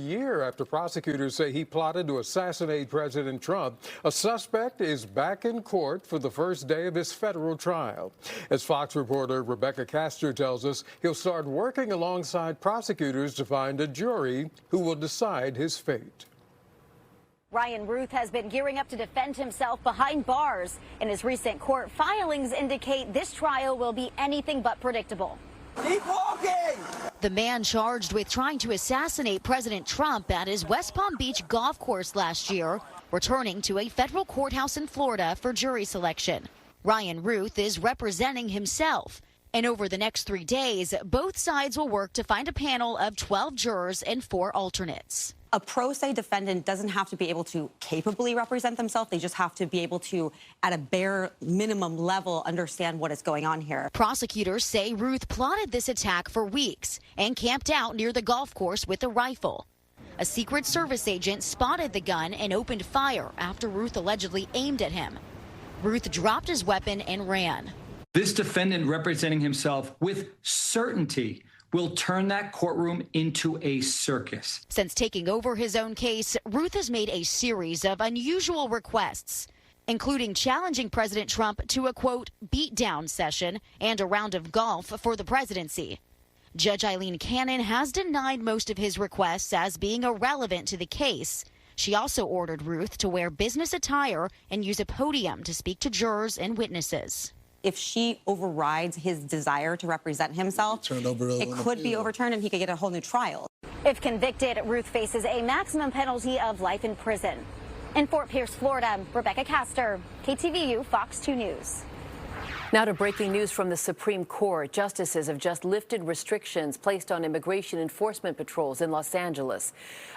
year after prosecutors say he plotted to assassinate President Trump. A suspect is back in court for the first day of his federal trial. As Fox reporter Rebekah Castor tells us, he'll start working alongside prosecutors to find a jury who will decide his fate. Ryan Routh has been gearing up to defend himself behind bars. In his recent court filings indicate this trial will be anything but predictable. Keep walking! The man charged with trying to assassinate President Trump at his West Palm Beach golf course last year, returning to a federal courthouse in Florida for jury selection. Ryan Routh is representing himself. And over the next 3 days, both sides will work to find a panel of 12 jurors and 4 alternates. A pro se defendant doesn't have to be able to capably represent themselves. They just have to be able to, at a bare minimum level, understand what is going on here. Prosecutors say Routh plotted this attack for weeks and camped out near the golf course with a rifle. A Secret Service agent spotted the gun and opened fire after Routh allegedly aimed at him. Routh dropped his weapon and ran. This defendant representing himself with certainty will turn that courtroom into a circus. Since taking over his own case, Routh has made a series of unusual requests, including challenging President Trump to a, quote, beatdown session and a round of golf for the presidency. Judge Eileen Cannon has denied most of his requests as being irrelevant to the case. She also ordered Routh to wear business attire and use a podium to speak to jurors and witnesses. If she overrides his desire to represent himself, it could be overturned and he could get a whole new trial. If convicted, Routh faces a maximum penalty of life in prison. In Fort Pierce, Florida, Rebekah Castor, KTVU, Fox 2 News. Now to breaking news from the Supreme Court. Justices have just lifted restrictions placed on immigration enforcement patrols in Los Angeles.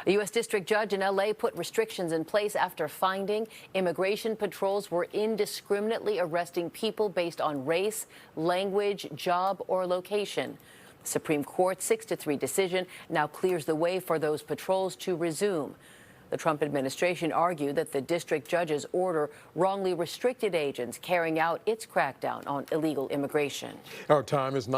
A U.S. district judge in L.A. put restrictions in place after finding immigration patrols were indiscriminately arresting people based on race, language, job, or location. The Supreme Court's 6-3 decision now clears the way for those patrols to resume. The Trump administration argued that the district judge's order wrongly restricted agents carrying out its crackdown on illegal immigration. Our time is